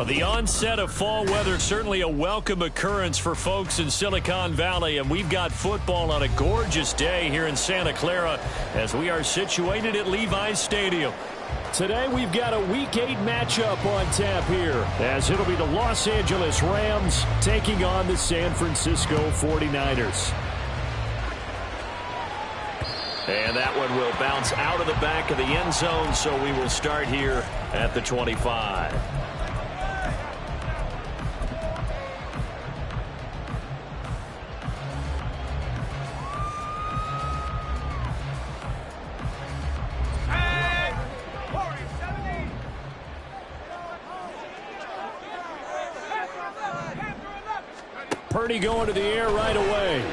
The onset of fall weather, certainly a welcome occurrence for folks in Silicon Valley, and we've got football on a gorgeous day here in Santa Clara as we are situated at Levi's Stadium. Today we've got a Week 8 matchup on tap here, as it'll be the Los Angeles Rams taking on the San Francisco 49ers. And that one will bounce out of the back of the end zone, so we will start here at the 25. Purdy going to the air right away.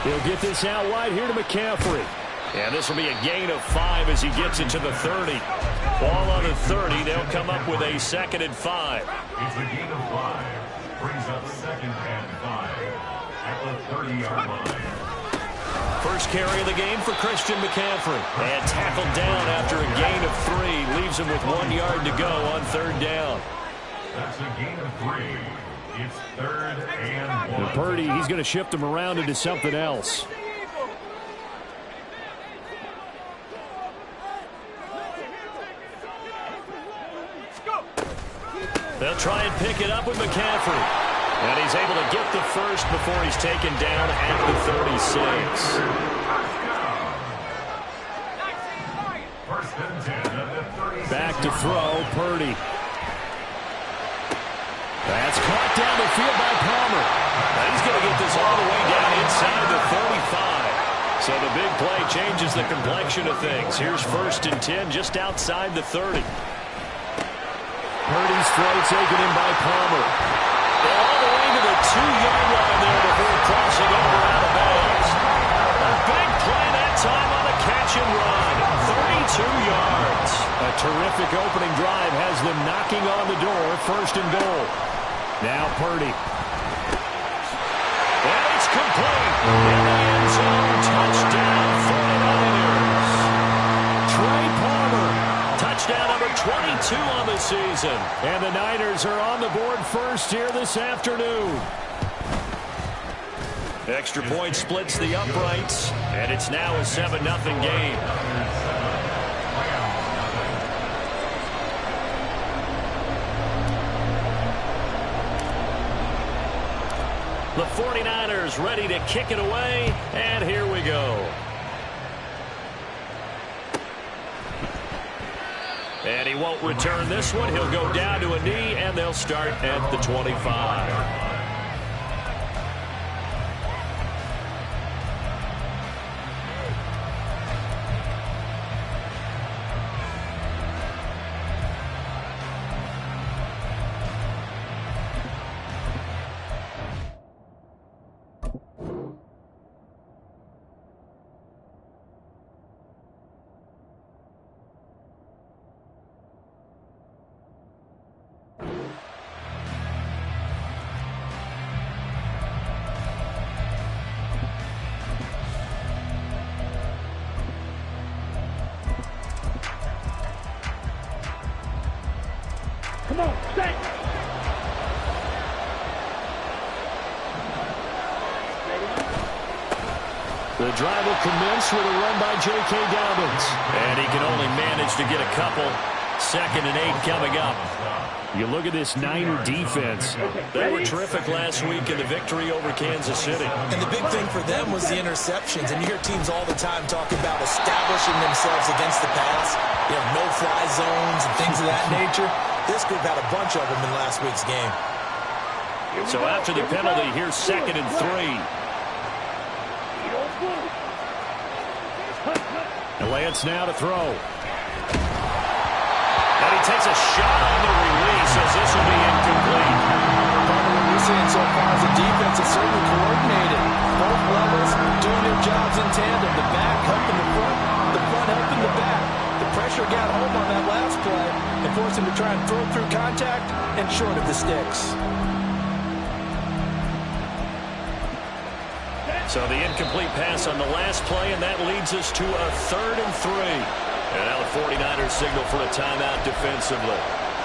He'll get this out wide here to McCaffrey. And this will be a gain of 5 as he gets it to the 30. Ball on the 30. They'll come up with a 2nd and 5. It's a gain of 5. Brings up 2nd and 5 at the 30-yard line. First carry of the game for Christian McCaffrey. And tackled down after a gain of 3. Leaves him with 1 yard to go on 3rd down. That's a gain of 3. It's 3rd and 1. And Purdy, he's going to shift him around into something else. They'll try and pick it up with McCaffrey. And he's able to get the first before he's taken down at the 36. First and 10 at the 36. Back to throw, Purdy. That's caught down the field by Palmer. Now he's going to get this all the way down inside the 35. So the big play changes the complexion of things. Here's 1st and 10 just outside the 30. Purdy's throw taken in by Palmer. All the way to the 2-yard line there before crossing over out of bounds. A big play that time on the catch and run. 32 yards. A terrific opening drive has them knocking on the door. 1st and goal. Now Purdy. And it's complete. In the end zone. Touchdown 49ers. Trey Palmer. Touchdown number 22 on the season. And the Niners are on the board first here this afternoon. Extra point splits the uprights. And it's now a 7-0 game. The 49ers ready to kick it away, and here we go. And he won't return this one. He'll go down to a knee, and they'll start at the 25. The drive will commence with a run by J.K. Dobbins. And he can only manage to get a couple. 2nd and 8 coming up. You look at this Niner defense. They were terrific last week in the victory over Kansas City. And the big thing for them was the interceptions. And you hear teams all the time talk about establishing themselves against the pass. You know, no-fly zones and things of that nature. This group had a bunch of them in last week's game. So after the penalty, here's 2nd and 3. And Lance now to throw. And he takes a shot on the release as this will be incomplete. What we're seeing so far as a defense is certainly coordinated. Both levels doing their jobs in tandem. The back helping the front helping the back. The pressure got home on that last play and forced him to try and throw through contact and short of the sticks. So the incomplete pass on the last play, and that leads us to a 3rd and 3. And now the 49ers signal for a timeout defensively.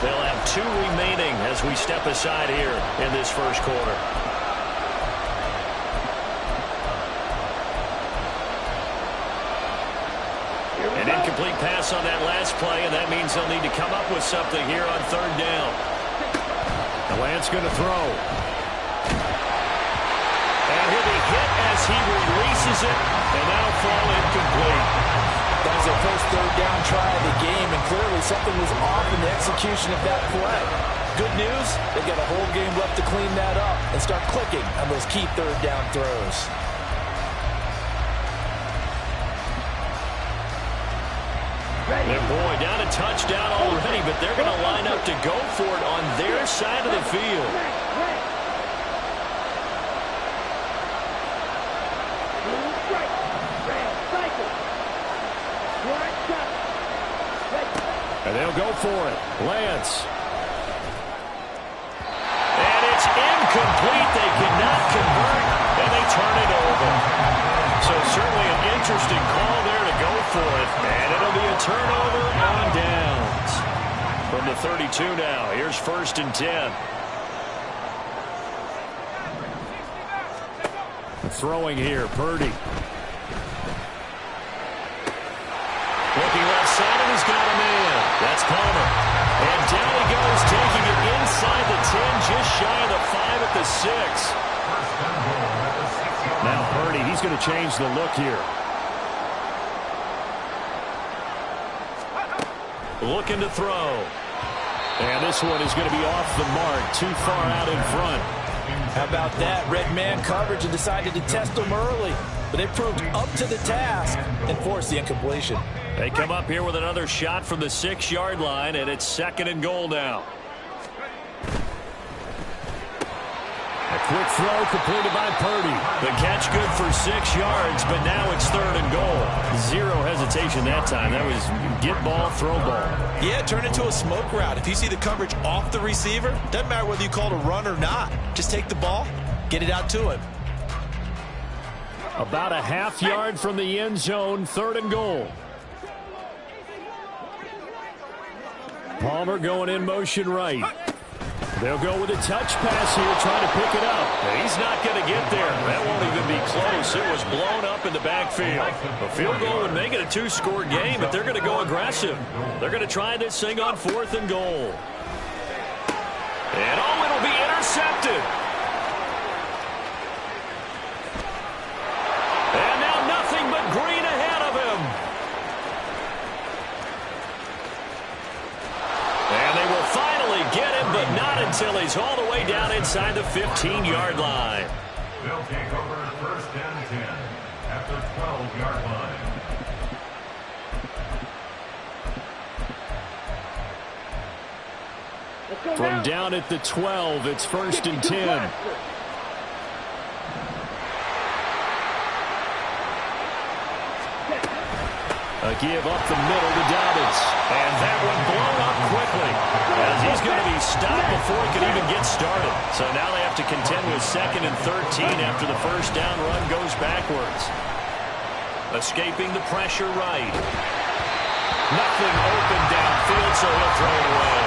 They'll have 2 remaining as we step aside here in this first quarter. An incomplete pass on that last play, and that means they'll need to come up with something here on 3rd down. The Lance going to throw. And he'll be hit as he releases it, and that'll fall incomplete. That was their first 3rd down try of the game, and clearly something was off in the execution of that play. Good news, they've got a whole game left to clean that up and start clicking on those key 3rd down throws. And boy, down a touchdown already, but they're going to line up to go for it on their side of the field. And they'll go for it. Lance. And it's incomplete. They cannot convert, and they turn it over. So certainly an interesting call there to go for it. And it'll be a turnover on downs. From the 32 now, here's 1st and 10. Throwing here, Purdy. Looking left side, and he's got a man. That's Palmer. And down he goes, taking it inside the 10, just shy of the 5 at the 6. Now Purdy, he's going to change the look here. Looking to throw. And this one is going to be off the mark, too far out in front. How about that? Red man coverage and decided to test them early. But they proved up to the task and forced the incompletion. They come up here with another shot from the 6-yard line, and it's 2nd and goal now. A quick throw completed by Purdy. The catch good for 6 yards, but now it's 3rd and goal. 0 hesitation that time. That was get ball, throw ball. Yeah, turn into a smoke route. If you see the coverage off the receiver, doesn't matter whether you call it a run or not. Just take the ball, get it out to him. About a half yard from the end zone, 3rd and goal. Palmer going in motion right. They'll go with a touch pass here, trying to pick it up. He's not going to get there. That won't even be close. It was blown up in the backfield. A field goal would make it a 2-score game, but they're going to go aggressive. They're going to try this thing on 4th and goal. And oh, it'll be intercepted. And now nothing but green ahead of him. And they will finally get him, but not until he's all the way down inside the 15-yard line. They'll take over 1st and 10 at the 12-yard line. From down at the 12, it's 1st and 10. A give up the middle to Dobbins. And that one blown up quickly, as he's going to be stopped before he can even get started. So now they have to contend with 2nd and 13 after the 1st down run goes backwards. Escaping the pressure right. Nothing open downfield, so he'll throw it away.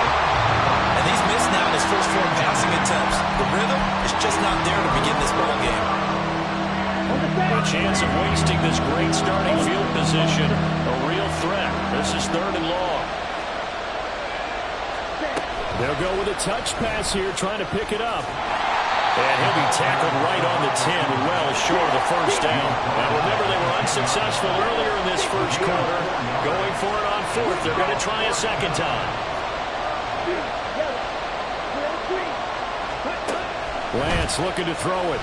And he's missed now in his first 4 passing attempts. The rhythm is just not there to begin this ball game. a chance of wasting this great starting field position. A real threat. This is 3rd and long. They'll go with a touch pass here, trying to pick it up. And he'll be tackled right on the 10, well short of the first down. Now remember, they were unsuccessful earlier in this first quarter. Going for it on 4th. They're going to try a second time. Lance looking to throw it.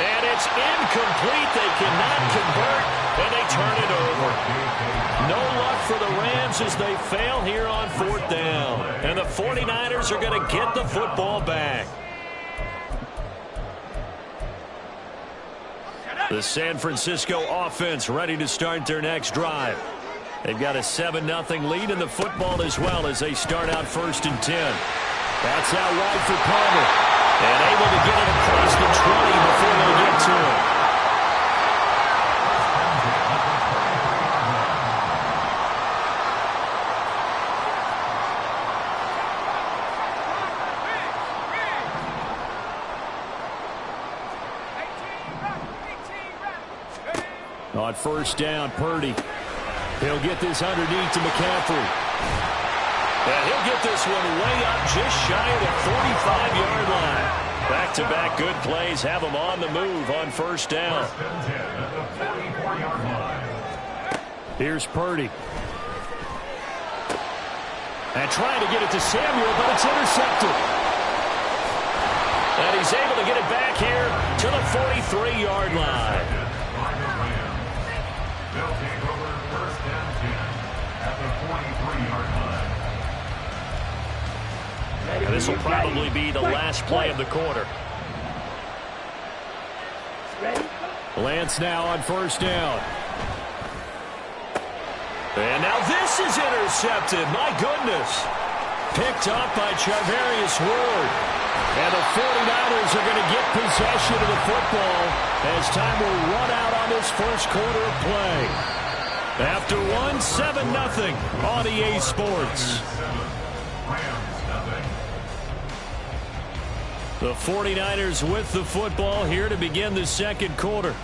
And it's incomplete. They cannot convert, and they turn it over. No luck for the Rams as they fail here on 4th down. And the 49ers are going to get the football back. The San Francisco offense ready to start their next drive. They've got a 7-0 lead in the football as well as they start out 1st and 10. That's out wide for Palmer. And able to get it across the 20 before they get to it. On 1st down, Purdy. He'll get this underneath to McCaffrey. And he'll get this one way up just shy of the 45-yard line. Back-to-back good plays have him on the move on 1st down. Here's Purdy. And trying to get it to Samuel, but it's intercepted. And he's able to get it back here to the 43-yard line. They'll take over 1st and 10 at the 43-yard line. And this will probably be the last play of the quarter. Lance now on 1st down. And now this is intercepted. My goodness. Picked up by Charvarius Ward. And the 49ers are going to get possession of the football as time will run out on this first quarter of play. After 7-0 on EA Sports. The 49ers with the football here to begin the second quarter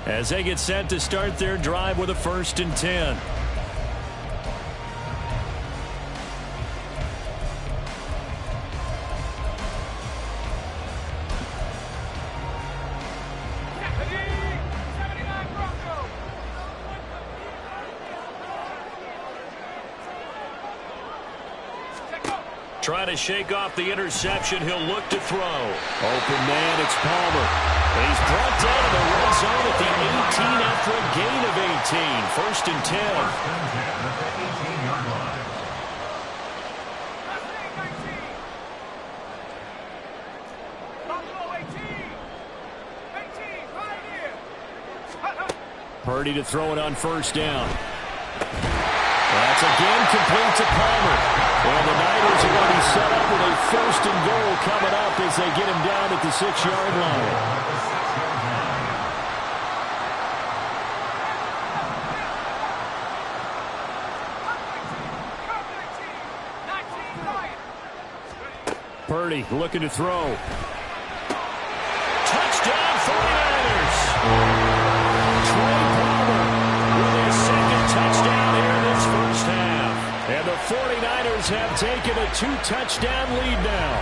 as they get set to start their drive with a 1st and 10. Trying to shake off the interception. He'll look to throw. Open man, it's Palmer. And he's brought down to the red zone at the 18 after a gain of 18. 1st and 10. At the 18-yard line. Purdy to throw it on 1st down. That's again complete to Palmer. And the Niners are going to be set up with a 1st and goal coming up as they get him down at the 6-yard line. Purdy looking to throw. Touchdown 49ers. Trey Palmer with his 2nd touchdown here in this first half. And the 49ers have taken a 2-touchdown lead now.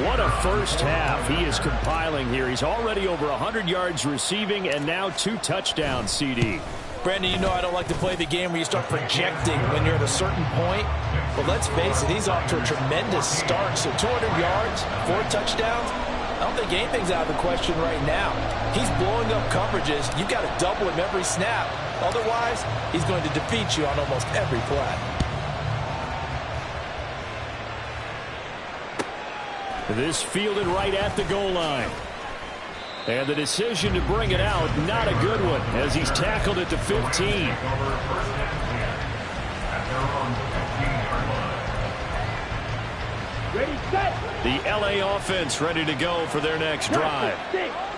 What a first half he is compiling here. He's already over 100 yards receiving and now 2 touchdowns, CD. Brandon, you know I don't like to play the game where you start projecting when you're at a certain point. But let's face it, he's off to a tremendous start. So 200 yards, 4 touchdowns. I don't think anything's out of the question right now. He's blowing up coverages. You've got to double him every snap. Otherwise, he's going to defeat you on almost every play. This fielded right at the goal line. And the decision to bring it out, not a good one, as he's tackled at the 15. The LA offense ready to go for their next drive.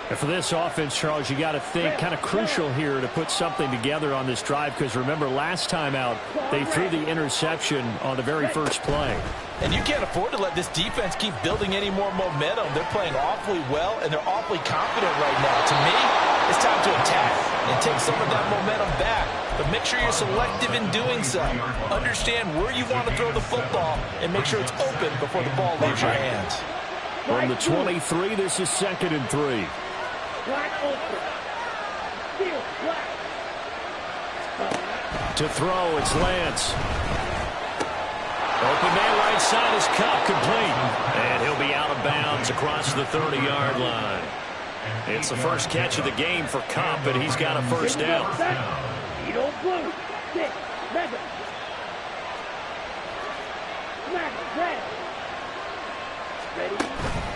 And for this offense, Charles, you got to think kind of crucial here to put something together on this drive, because remember last time out they threw the interception on the very first play. And you can't afford to let this defense keep building any more momentum. They're playing awfully well, and they're awfully confident right now. To me, it's time to attack and take some of that momentum back. But make sure you're selective in doing so. Understand where you want to throw the football and make sure it's open before the ball leaves your hands. From the 23, this is 2nd and 3. To throw, it's Lance. Open man right side is Kupp, complete. And he'll be out of bounds across the 30-yard line. It's the first catch of the game for Kupp, and he's got a first down.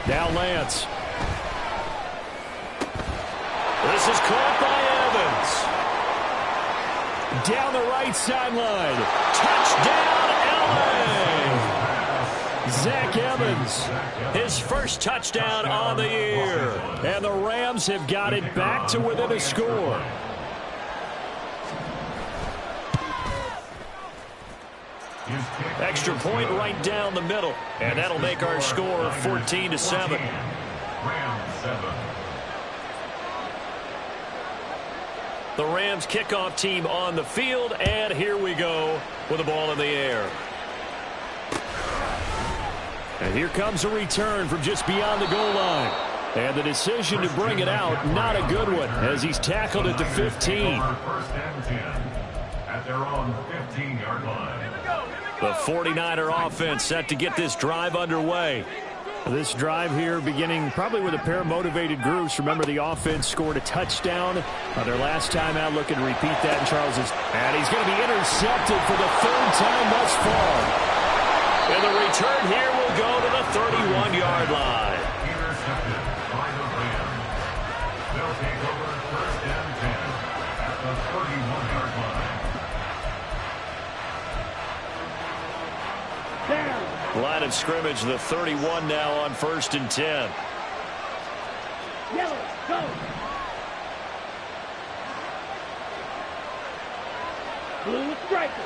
Now Lance. This is caught by Evans. Down the right sideline. Touchdown, LA! Zach Evans, his first touchdown on the year. And the Rams have got it back to within a score. Extra point right down the middle. And that'll make our score 14-7. The Rams kickoff team on the field, and here we go with the ball in the air. And here comes a return from just beyond the goal line. And the decision to bring it out, not a good one, as he's tackled at the 15. First and 10 at their own 15-yard line. The 49er offense set to get this drive underway. This drive here beginning probably with a pair of motivated groups. Remember, the offense scored a touchdown their last time out. Looking to repeat that in Charles's. And he's going to be intercepted for the 3rd time thus far. And the return here will go to the 31-yard line. Intercepted by the Rams. They'll take over first and 10 at the 31-yard line. Line of scrimmage, the 31 now on 1st and 10. Yellow, go. Blue striker.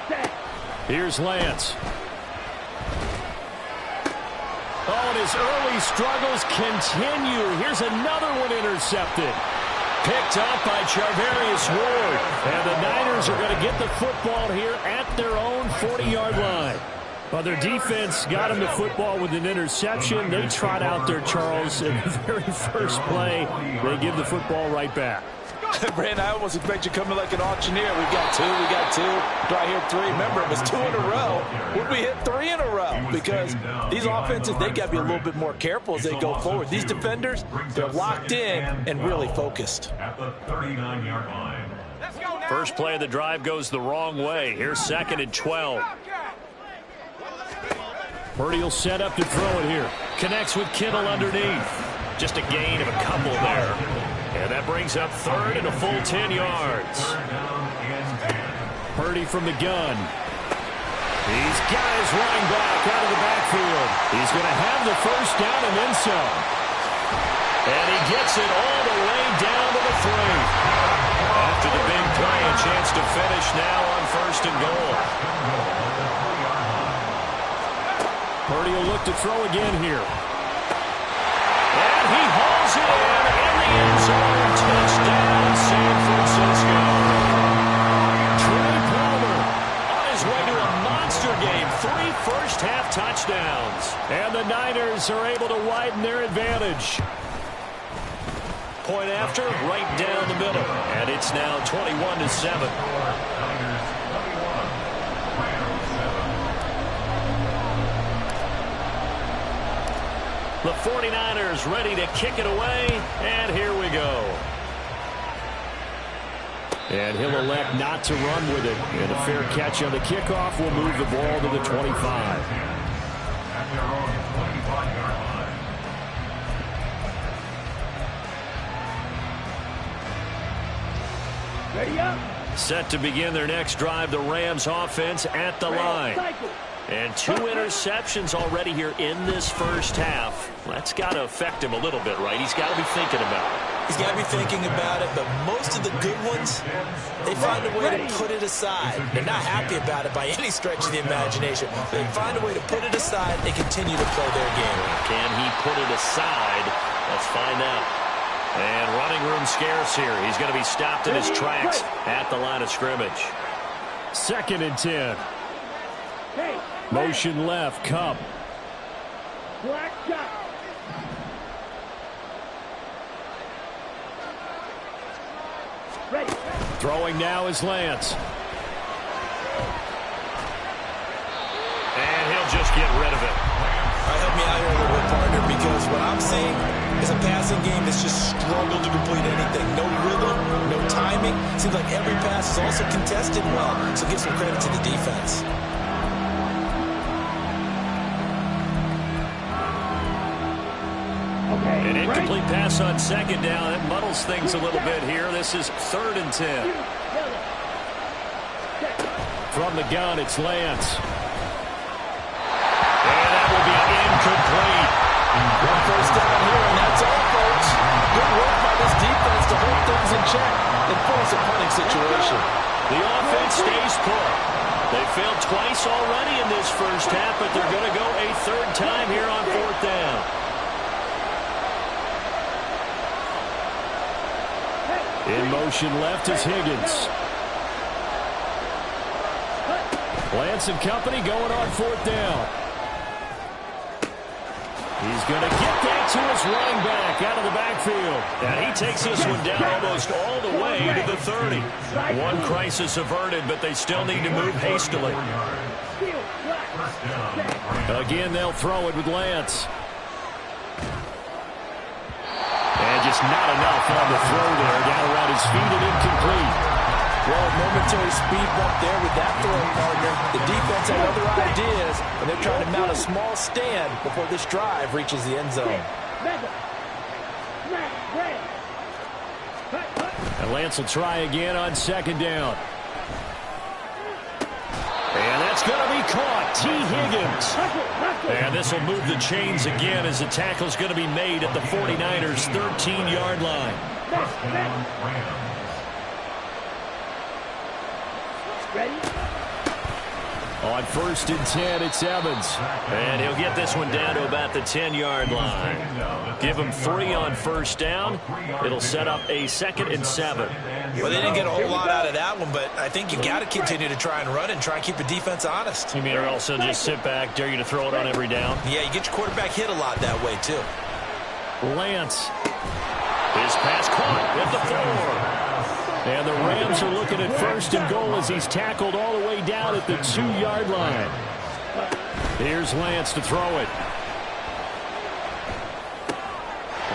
Set. Here's Lance. Oh, and his early struggles continue. Here's another one intercepted. Picked up by Charvarius Ward. And the Niners are going to get the football here at their own 40-yard line. Well, their defense got him the football with an interception. They trot out there, Charles, in the very first play. They give the football right back. Brandon, I almost expect you coming like an auctioneer. We got two. Do I hear 3? Remember, it was 2 in a row. Would we hit 3 in a row? Because these offenses, they got to be a little bit more careful as they go forward. These defenders, they're locked in and really focused. At the 39-yard line. First play of the drive goes the wrong way. Here's 2nd and 12. Purdy will set up to throw it here. Connects with Kittle underneath. Just a gain of a couple there. And that brings up 3rd and a full 10 yards. Purdy from the gun. He's got his running back out of the backfield. He's going to have the first down and then some. And he gets it all the way down to the 3. After the big play, a chance to finish now on 1st and goal. Purdy will look to throw again here. And he hauls it in the end zone. Touchdown, San Francisco. Trey Palmer on his way to a monster game. 3 first-half touchdowns. And the Niners are able to widen their advantage. Point after, right down the middle. And it's now 21-7. The 49ers ready to kick it away, and here we go. And he'll elect not to run with it. And a fair catch on the kickoff will move the ball to the 25. At their own 25-yard line. Ready up. Set to begin their next drive, the Rams offense at the line. Cycle. And 2 interceptions already here in this first half. That's got to affect him a little bit, right? He's got to be thinking about it. He's got to be thinking about it, but most of the good ones, they find a way to put it aside. They're not happy about it by any stretch of the imagination. They find a way to put it aside and continue to play their game. Can he put it aside? Let's find out. And running room scarce here. He's going to be stopped in his tracks at the line of scrimmage. 2nd and 10. Motion left, Kupp. Black shot. Ready. Throwing now is Lance. And he'll just get rid of it. All right, help me out here a little bit, partner, because what I'm seeing is a passing game that's just struggled to complete anything. No rhythm, no timing. Seems like every pass is also contested well, so give some credit to the defense. An incomplete pass on 2nd down. It muddles things a little bit here. This is 3rd and 10. From the gun, it's Lance. And that will be incomplete. 1 first down here, and that's all, folks. Good work by this defense to hold things in check and force a punting situation. The offense stays put. They failed twice already in this first half, but they're going to go a 3rd time here on 4th down. In motion left is Higgins. Lance and company going on 4th down. He's going to get that to his running back out of the backfield. And he takes this one down almost all the way to the 30. One crisis averted, but they still need to move hastily. Again, they'll throw it with Lance. And just not enough on the throw there. Down around his feet and incomplete. Well, momentary speed bump there with that throw, partner. The defense had other ideas, and they're trying to mount a small stand before this drive reaches the end zone. And Lance will try again on 2nd down. And that's going to be caught. T. Higgins. And this will move the chains again as the tackle's going to be made at the 49ers' 13-yard line. Ready? On 1st and 10, it's Evans. And he'll get this one down to about the 10-yard line. Give him 3 on 1st down. It'll set up a 2nd and 7. Well, they didn't get a whole lot out of that one, but I think you got to continue to try and run and try and keep the defense honest. You mean or also just sit back, dare you to throw it on every down? Yeah, you get your quarterback hit a lot that way, too. Lance. His pass caught at the 4. And the Rams are looking at 1st and goal as he's tackled all the way down at the 2-yard line. Here's Lance to throw it.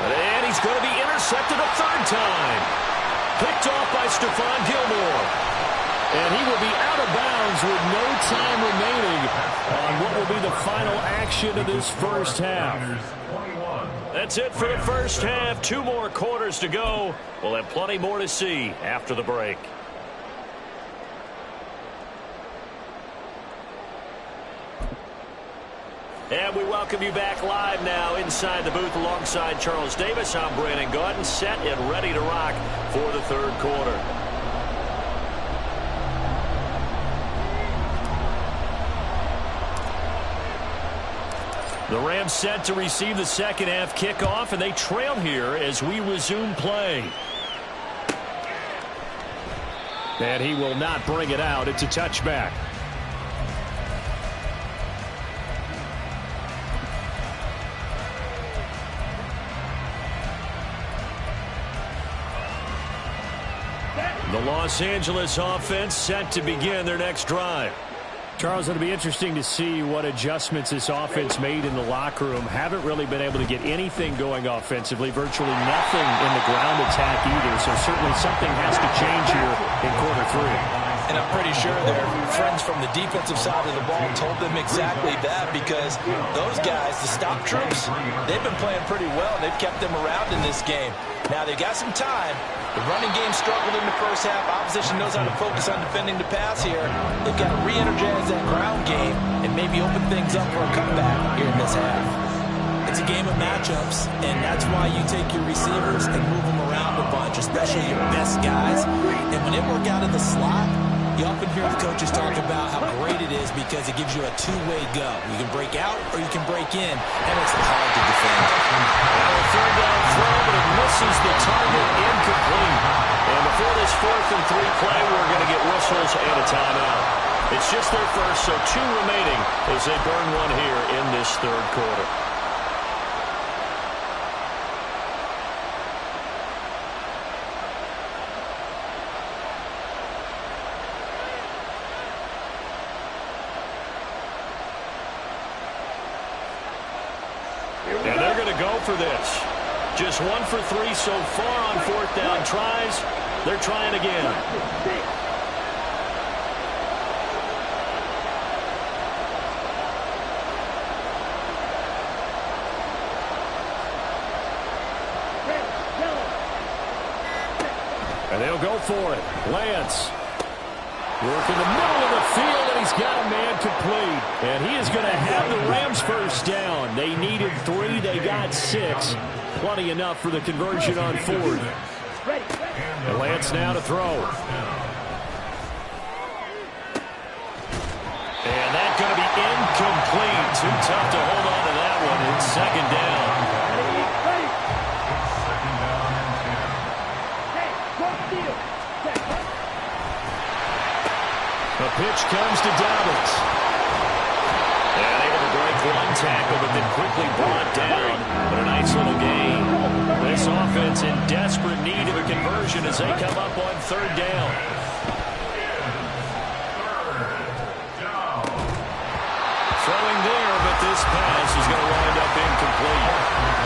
And he's going to be intercepted a 3rd time. Picked off by Stephon Gilmore. And he will be out of bounds with no time remaining on what will be the final action of this first half. That's it for the first half. 2 more quarters to go. We'll have plenty more to see after the break. And we welcome you back live now inside the booth alongside Charles Davis. I'm Brandon Gaudin, set and ready to rock for the 3rd quarter. The Rams set to receive the 2nd half kickoff, and they trail here as we resume play. And he will not bring it out. It's a touchback. The Los Angeles offense set to begin their next drive. Charles, it'll be interesting to see what adjustments this offense made in the locker room. Haven't really been able to get anything going offensively, virtually nothing in the ground attack either. So certainly something has to change here in quarter 3. And I'm pretty sure their friends from the defensive side of the ball told them exactly that, because those guys, the stop troops, they've been playing pretty well. They've kept them around in this game. Now, they've got some time. The running game struggled in the first half. Opposition knows how to focus on defending the pass here. They've got to re-energize that ground game and maybe open things up for a comeback here in this half. It's a game of matchups, and that's why you take your receivers and move them around a bunch, especially your best guys. And when it works out in the slot, you often hear the coaches talk about how great it is because it gives you a two-way go. You can break out or you can break in. That makes it hard to defend. Now a third down throw, but it misses the target, incomplete. And before this 4th and 3 play, we're going to get whistles and a timeout. It's just their first, so 2 remaining as they burn one here in this third quarter. And they're going to go for this. Just 1 for 3 so far on 4th down tries. They're trying again. And they'll go for it. Lance. Work in the middle of the field, and he's got a man complete. And he is going to have the Rams first down. They needed 3. They got 6. Plenty enough for the conversion on 4th. And Lance now to throw. And that's going to be incomplete. Too tough to hold on to that one. It's 2nd down. The pitch comes to Dobbins. And able to break one tackle, but then quickly brought down. But a nice little gain. This offense in desperate need of a conversion as they come up on 3rd down. Throwing there, but this pass is going to wind up incomplete.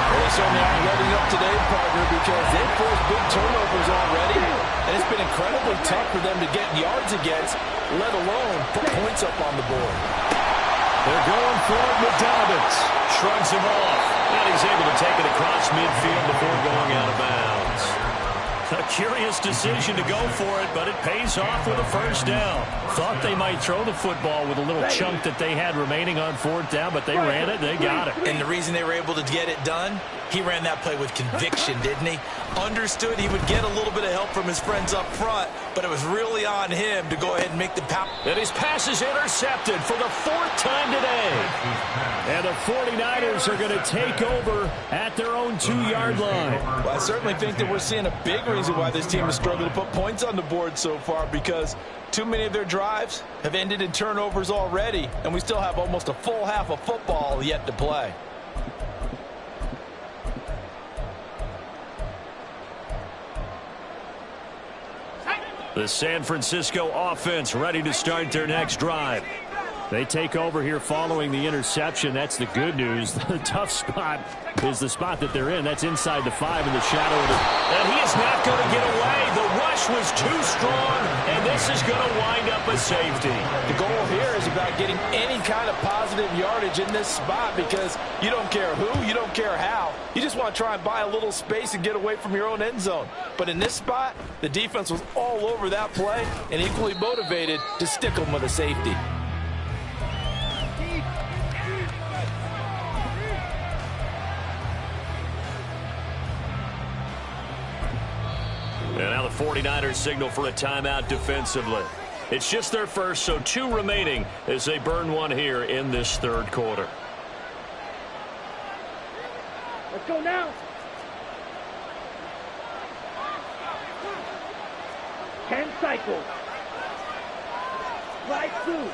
Well, they certainly aren't letting up today, partner, because they've forced big turnovers already. And it's been incredibly tough for them to get yards against, let alone put points up on the board. They're going for it with Dobbins. Shrugs him off. And he's able to take it across midfield before going out of bounds. A curious decision to go for it, but it pays off with a first down. Thought they might throw the football with a little chunk that they had remaining on 4th down, but they ran it, they got it. And the reason they were able to get it done, he ran that play with conviction, didn't he? Understood he would get a little bit of help from his friends up front, but it was really on him to go ahead and make the pass. And his pass is intercepted for the 4th time today. And the 49ers are going to take over at their own 2-yard line. Well, I certainly think that we're seeing a big reason why this team has struggled to put points on the board so far, because too many of their drives have ended in turnovers already, and we still have almost a full half of football yet to play. The San Francisco offense ready to start their next drive. They take over here following the interception. That's the good news. The tough spot is the spot that they're in. That's inside the 5 in the shadow of the... And he is not going to get away. The rush was too strong, and this is going to wind up a safety. The goal here is about getting any kind of positive yardage in this spot, because you don't care who, you don't care how. You just want to try and buy a little space and get away from your own end zone. But in this spot, the defense was all over that play and equally motivated to stick them with a safety. And now the 49ers signal for a timeout defensively. It's just their first, so 2 remaining as they burn one here in this 3rd quarter. Let's go now. 10 cycles. Slide through.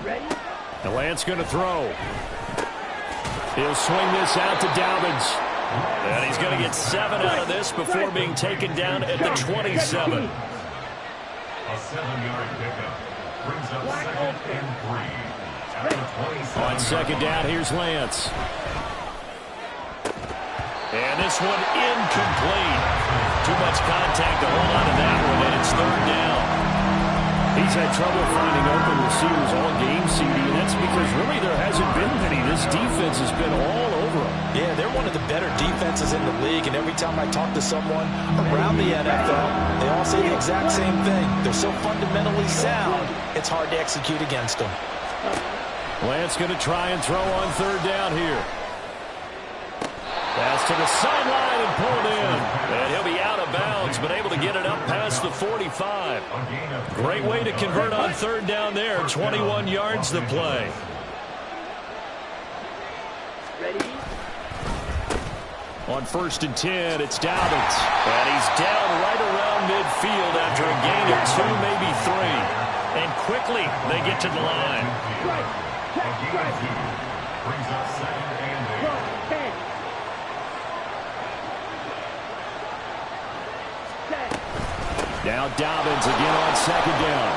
Ready? And Lance going to throw. He'll swing this out to Dobbins. And he's going to get 7 out of this before being taken down at the 27. A 7-yard pickup brings up 2nd and 3. At the 27. On 2nd down, here's Lance. And this one incomplete. Too much contact to hold on to that one, and it's 3rd down. He's had trouble finding open receivers all game, CD, and that's because really there hasn't been many. This defense has been all over them. Yeah, they're one of the better defenses in the league, and every time I talk to someone around the NFL, they all say the exact same thing. They're so fundamentally sound, it's hard to execute against them. Lance going to try and throw on third down here. Pass to the sideline and pulled in. And he'll be out of bounds, but able to get it up past the 45. Great way to convert on third down there. 21 yards to play. Ready? On 1st and 10, it's Dobbins. And he's down right around midfield after a gain of 2, maybe 3. And quickly, they get to the line. Right. Check, right. Brings up 2nd and 8. Cross, 10. Set. Now Dobbins again on 2nd down.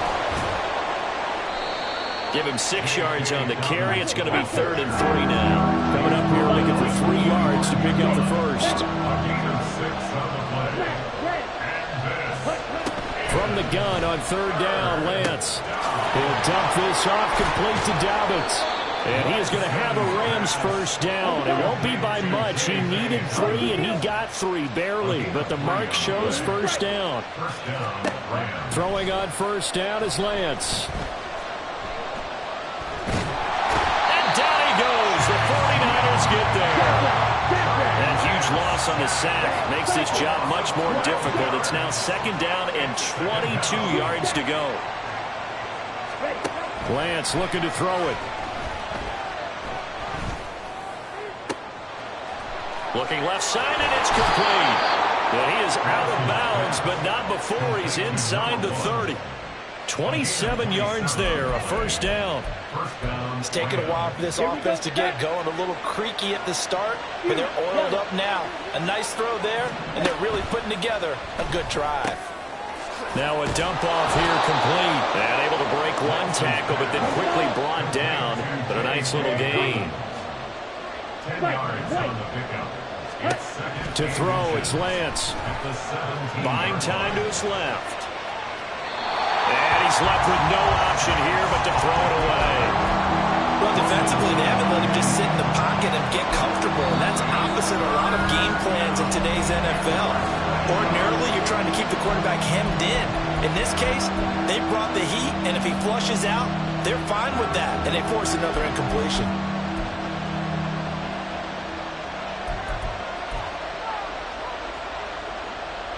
Give him 6 yards on the carry. It's going to be 3rd and 3 now. Coming up here looking for 3 yards to pick up the first. From the gun on 3rd down, Lance. He'll dump this off complete to Dobbins. And he is going to have a Rams first down. It won't be by much. He needed 3, and he got 3, barely. But the mark shows first down. Throwing on first down is Lance. And down he goes. The 49ers get there. That huge loss on the sack makes this job much more difficult. It's now 2nd down and 22 yards to go. Lance looking to throw it. Looking left side, and it's complete. And he is out of bounds, but not before he's inside the 30. 27 yards there, a first down. It's taken a while for this offense to get going. A little creaky at the start, but they're oiled up now. A nice throw there, and they're really putting together a good drive. Now a dump off here complete. And able to break one tackle, but then quickly brought down. But a nice little gain. 10 yards on the pickup. To throw, it's Lance. Buying time to his left. And he's left with no option here but to throw it away. Well, defensively, they haven't let him just sit in the pocket and get comfortable, and that's opposite a lot of game plans in today's NFL. Ordinarily, you're trying to keep the quarterback hemmed in. In this case, they brought the heat, and if he flushes out, they're fine with that, and they force another incompletion.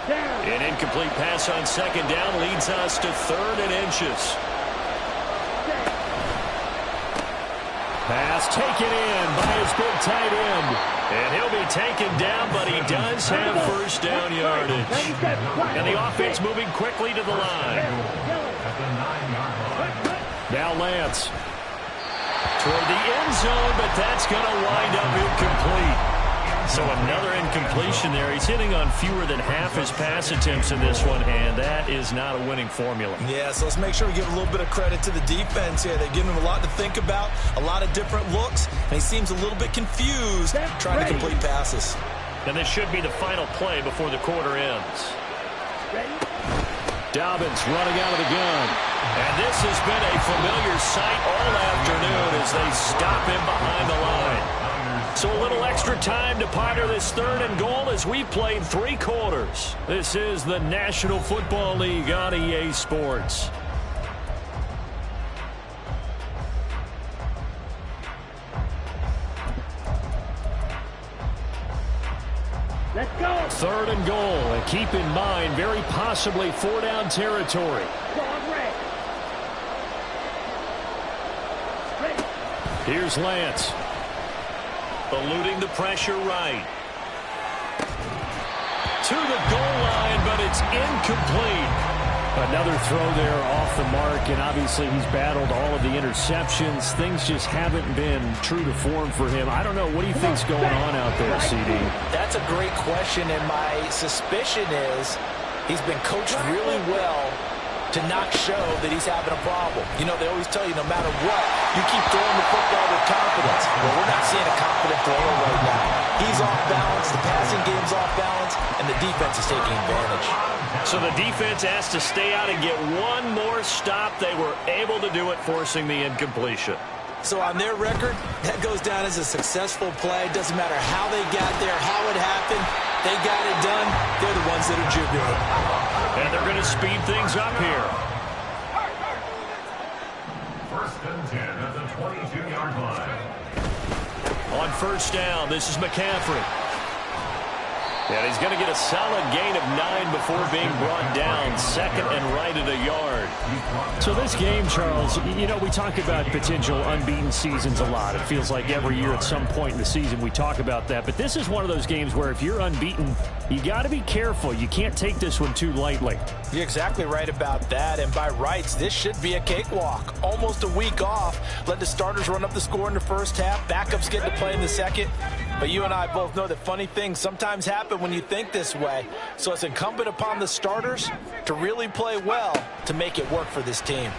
An incomplete pass on 2nd down leads us to 3rd and inches. Pass taken in by his big tight end. And he'll be taken down, but he does have first down yardage. And the offense moving quickly to the line. Now Lance. Toward the end zone, but that's going to wind up incomplete. So another incompletion there. He's hitting on fewer than half his pass attempts in this one, and that is not a winning formula. Yeah, so let's make sure we give a little bit of credit to the defense here. They're giving him a lot to think about, a lot of different looks, and he seems a little bit confused trying to complete passes. And this should be the final play before the quarter ends. Dobbins running out of the gun. And this has been a familiar sight all afternoon as they stop him behind the line. So a little extra time to ponder this 3rd and goal as we played 3 quarters. This is the National Football League on EA Sports. Let's go. 3rd and goal, and keep in mind, very possibly 4-down territory. Here's Lance. Eluding the pressure right. To the goal line, but it's incomplete. Another throw there off the mark, and obviously he's battled all of the interceptions. Things just haven't been true to form for him. I don't know. What do you think's going on out there, CD? That's a great question, and my suspicion is he's been coached really well to not show that he's having a problem. You know, they always tell you no matter what, you keep throwing the football with confidence. Well, we're not seeing a confident thrower right now. He's off balance, the passing game's off balance, and the defense is taking advantage. So the defense has to stay out and get one more stop. They were able to do it, forcing the incompletion. So on their record, that goes down as a successful play. Doesn't matter how they got there, how it happened. They got it done. They're the ones that are jubilant. And they're going to speed things up here. First and 10 at the 22-yard line. On first down, this is McCaffrey. And he's going to get a solid gain of 9 before being brought down. Second and right at a yard. So this game, Charles, you know, we talk about potential unbeaten seasons a lot. It feels like every year at some point in the season we talk about that. But this is one of those games where if you're unbeaten, you got to be careful. You can't take this one too lightly. You're exactly right about that. And by rights, this should be a cakewalk. Almost a week off. Let the starters run up the score in the first half. Backups get to play in the second. But you and I both know that funny things sometimes happen when you think this way. So it's incumbent upon the starters to really play well to make it work for this team.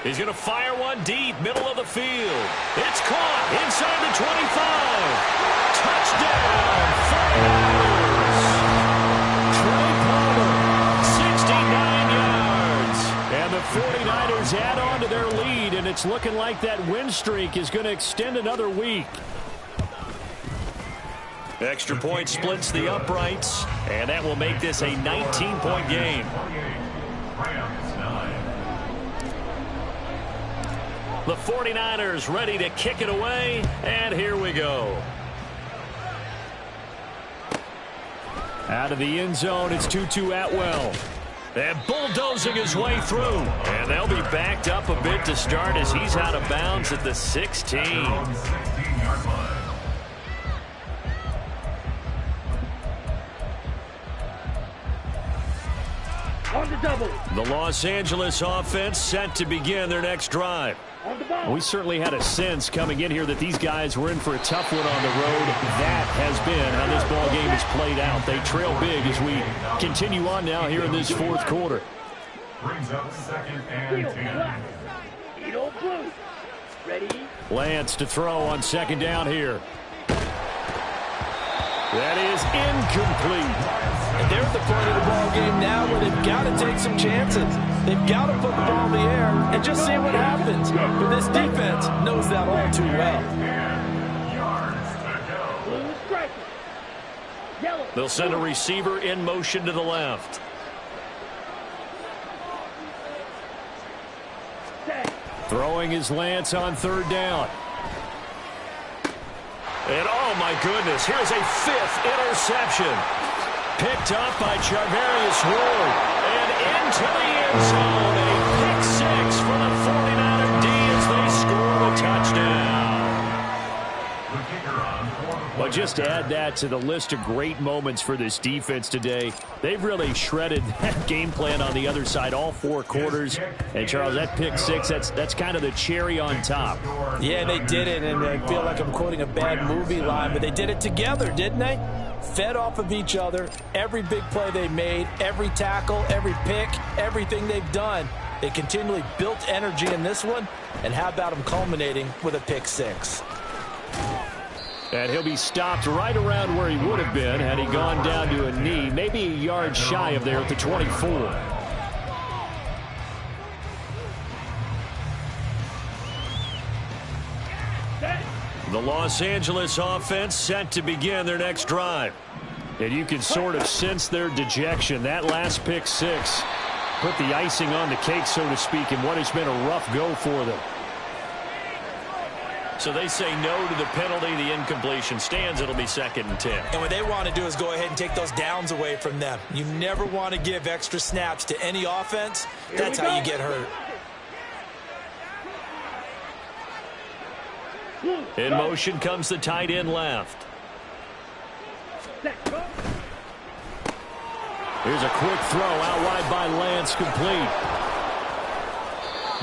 He's going to fire one deep, middle of the field. It's caught inside the 25. Touchdown, 49ers. Trey Palmer, 69 yards. And the 49ers add on to their lead, and it's looking like that win streak is going to extend another week. Extra point splits the uprights, and that will make this a 19-point game. The 49ers ready to kick it away, and here we go. Out of the end zone, it's Tutu Atwell. And bulldozing his way through. And they'll be backed up a bit to start as he's out of bounds at the 16. On the double. The Los Angeles offense set to begin their next drive. On the ball. We certainly had a sense coming in here that these guys were in for a tough one on the road. That has been how this ball game has played out. They trail big as we continue on now here in this fourth quarter. Brings up second and 10. Edo blue. Ready? Lance to throw on second down here. That is incomplete. And they're at the point of the ball game now where they've got to take some chances. They've got to put the ball in the air and just see what happens. But this defense knows that all too well. Blue striker. Yellow. They'll send a receiver in motion to the left. Set. Throwing is Lance on third down. And oh my goodness, here's a fifth interception. Picked up by Charvarius Ward. And into the end zone. A pick six for the 49er D as they score a touchdown. Well, just to add that to the list of great moments for this defense today, they've really shredded that game plan on the other side all four quarters. And, Charles, that pick six, that's kind of the cherry on top. Yeah, they did it, and I feel like I'm quoting a bad movie line, but they did it together, didn't they? Fed off of each other, every big play they made, every tackle, every pick, everything they've done. They continually built energy in this one, and how about them culminating with a pick six? And he'll be stopped right around where he would have been had he gone down to a knee, maybe a yard shy of there at the 24. The Los Angeles offense set to begin their next drive. And you can sort of sense their dejection. That last pick six put the icing on the cake, so to speak, in what has been a rough go for them. So they say no to the penalty. The incompletion stands. It'll be 2nd and 10. And what they want to do is go ahead and take those downs away from them. You never want to give extra snaps to any offense. That's how you get hurt. In motion comes the tight end left. Here's a quick throw out wide by Lance, complete.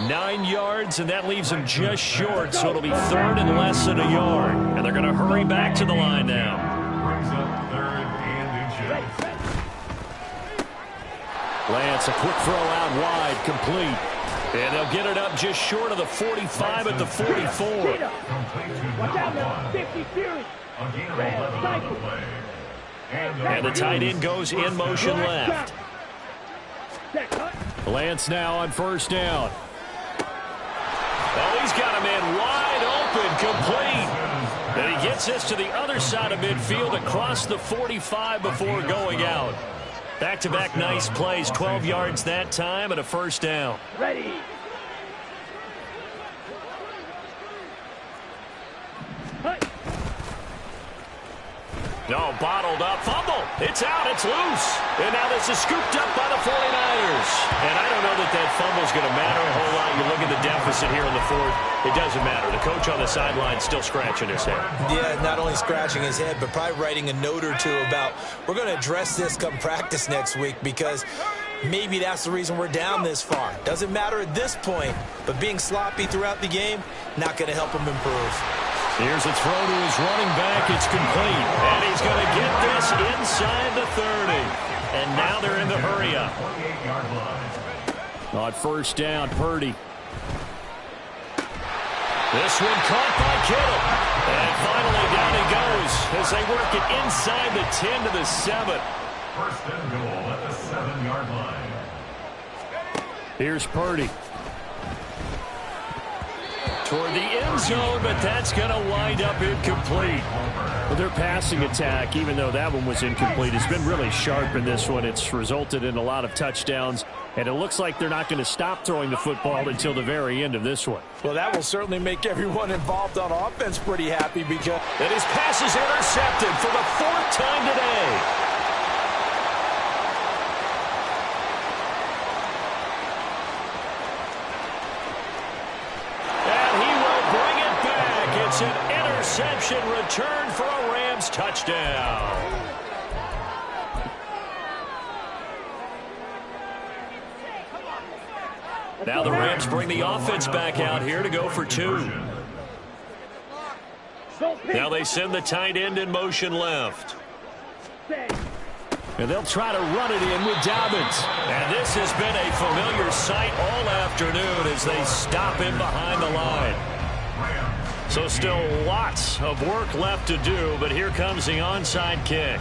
9 yards, and that leaves him just short, so it'll be 3rd and less than a yard. And they're going to hurry back to the line now. Brings up 3rd and inches. Lance, a quick throw out wide, complete. And they'll get it up just short of the 45 at the 44. Complete to Watch out number now. 1. 50 Fury. A gain of 11 on the play. And the tight end goes in motion left. Lance now on first down. Oh, incomplete. And he gets this to the other side of midfield across the 45 before going out. Back-to-back nice plays, 12 yards that time and a first down. Ready. No, bottled up, fumble. It's out, it's loose. And now this is scooped up by the 49ers. And I don't know that that fumble's going to matter a whole lot. You look at the deficit here in the fourth, it doesn't matter. The coach on the sideline still scratching his head. Yeah, not only scratching his head, but probably writing a note or two about, we're going to address this come practice next week, because maybe that's the reason we're down this far. Doesn't matter at this point, but being sloppy throughout the game, not going to help him improve. Here's a throw to his running back. It's complete. And he's going to get this inside the 30. And now they're in the hurry-up. On first down, Purdy. This one caught by Kittle. And finally down he goes as they work it inside the 10 to the 7. First and goal at the 7-yard line. Here's Purdy. Toward the end zone, but that's going to wind up incomplete. Well, their passing attack, even though that one was incomplete, has been really sharp in this one. It's resulted in a lot of touchdowns, and it looks like they're not going to stop throwing the football until the very end of this one. Well, that will certainly make everyone involved on offense pretty happy, because and his pass is intercepted for the 4th time today. It's an interception return for a Rams touchdown. Now the Rams bring the offense back out here to go for 2. Now they send the tight end in motion left. And they'll try to run it in with Dobbins. And this has been a familiar sight all afternoon as they stop him behind the line. So still lots of work left to do, but here comes the onside kick.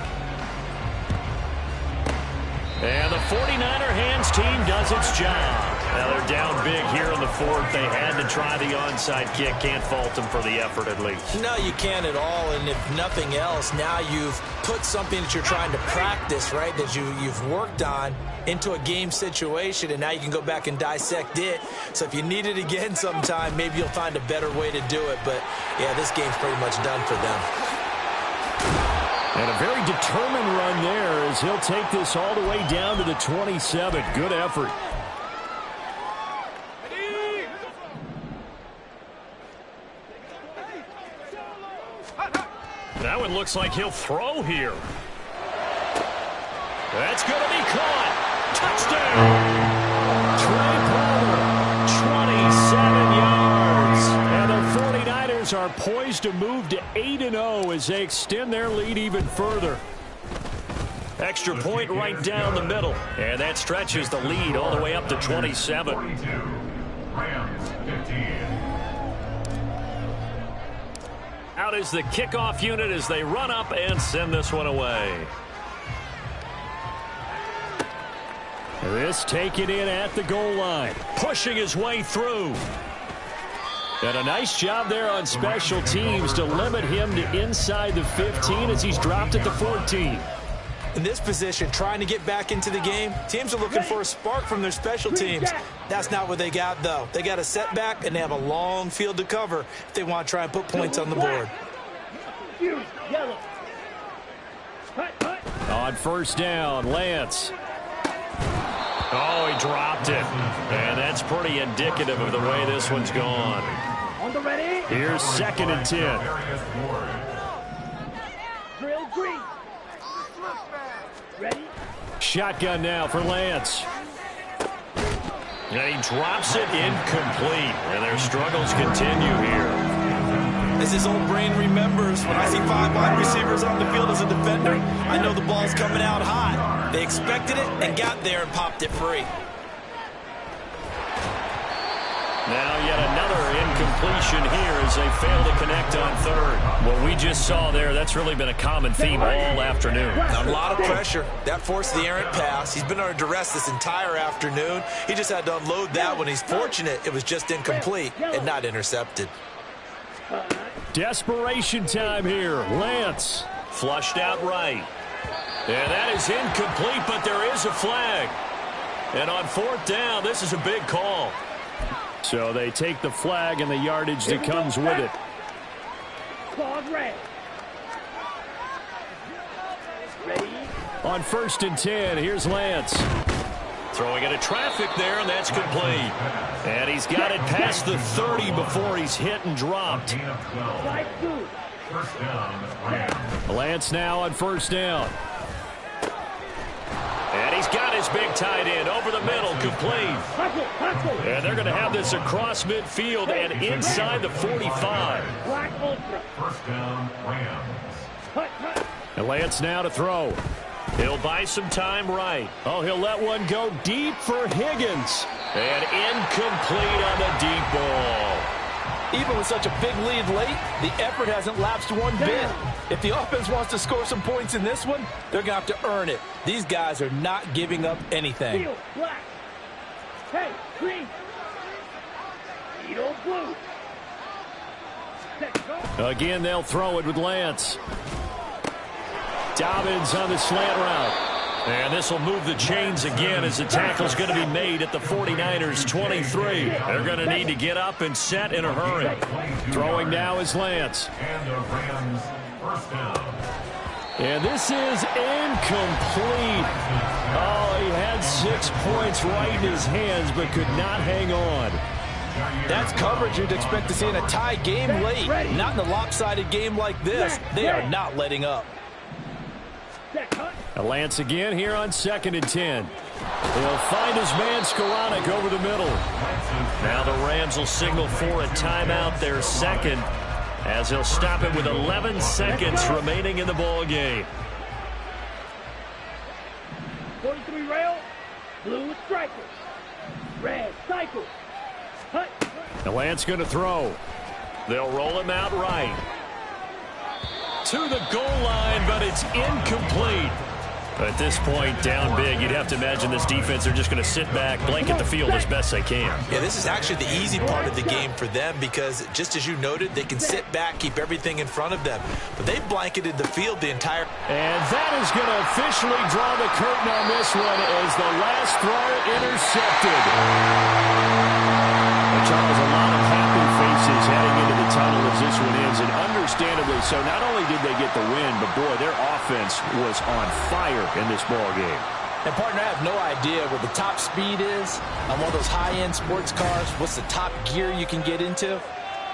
And the 49er hands team does its job. Now they're down big here in the 4th. They had to try the onside kick. Can't fault them for the effort at least. No, you can't at all, and if nothing else, now you've put something that you're trying to practice, right, that you've worked on into a game situation, and now you can go back and dissect it. So if you need it again sometime, maybe you'll find a better way to do it. But, yeah, this game's pretty much done for them. And a very determined run there as he'll take this all the way down to the 27. Good effort. That one looks like he'll throw here. That's going to be caught. Touchdown! Trey Palmer, 27 yards. And the 49ers are poised to move to 8-0 as they extend their lead even further. Extra point right down the middle. And that stretches the lead all the way up to 27. 42. Rams 15. Out is the kickoff unit as they run up and send this one away. This taken in at the goal line. Pushing his way through. And a nice job there on special teams to limit him to inside the 15 as he's dropped at the 14. In this position, trying to get back into the game, teams are looking for a spark from their special teams. That's not what they got, though. They got a setback, and they have a long field to cover if they want to try and put points on the board. On first down, Lance. Oh, he dropped it. And that's pretty indicative of the way this one's gone. On the ready. Here's 2nd and 10. Drill green. Ready. Shotgun now for Lance. And he drops it incomplete. And their struggles continue here. As his old brain remembers, when I see 5 wide receivers on the field as a defender, I know the ball's coming out hot. They expected it and got there and popped it free. Now yet another incompletion here as they fail to connect on 3rd. What we just saw there, that's really been a common theme all afternoon. A lot of pressure. That forced the errant pass. He's been under duress this entire afternoon. He just had to unload that one. He's fortunate it was just incomplete and not intercepted. Desperation time here. Lance flushed out right. And that is incomplete, but there is a flag. And on 4th down, this is a big call. So they take the flag and the yardage that comes with it. On 1st and 10, here's Lance. Throwing into traffic there, and that's complete. And he's got it past the 30 before he's hit and dropped. Lance now on 1st down. And he's got his big tight end over the middle, complete. And they're going to have this across midfield and inside the 45. First down, Rams. And Lance now to throw. He'll buy some time right. Oh, he'll let one go deep for Higgins. And incomplete on the deep ball. Even with such a big lead late, the effort hasn't lapsed one bit. If the offense wants to score some points in this one, they're going to have to earn it. These guys are not giving up anything. Black. Hey, green. Edo blue. Again, they'll throw it with Lance. Dobbins on the slant route. And this will move the chains again as the tackle's going to be made at the 49ers 23. They're going to need to get up and set in a hurry. Throwing now is Lance. And the Rams, first down. And this is incomplete. Oh, he had 6 points right in his hands but could not hang on. That's coverage you'd expect to see in a tie game late. Not in a lopsided game like this. They are not letting up. Lance again here on 2nd and 10. He'll find his man Skoranek over the middle. Now the Rams will signal for a timeout, their second, as he'll stop it with 11 seconds remaining in the ball game. 43 rail, blue striker, red cycle. Now Lance going to throw. They'll roll him out right. To the goal line, but it's incomplete. At this point, down big, you'd have to imagine this defense are just going to sit back, blanket the field as best they can. Yeah, this is actually the easy part of the game for them because, just as you noted, they can sit back, keep everything in front of them. But they've blanketed the field the entire... And that is going to officially draw the curtain on this one as the last throw intercepted. Charles, a lot of happy faces heading into the tunnel as this one ends, and understandably so. Not only did they get the win, but boy, their offense was on fire in this ball game. And partner, I have no idea what the top speed is on one of those high-end sports cars. What's the top gear you can get into?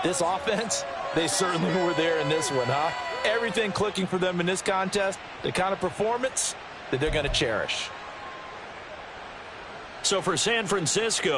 This offense, they certainly were there in this one, huh? Everything clicking for them in this contest, the kind of performance that they're going to cherish. So for San Francisco,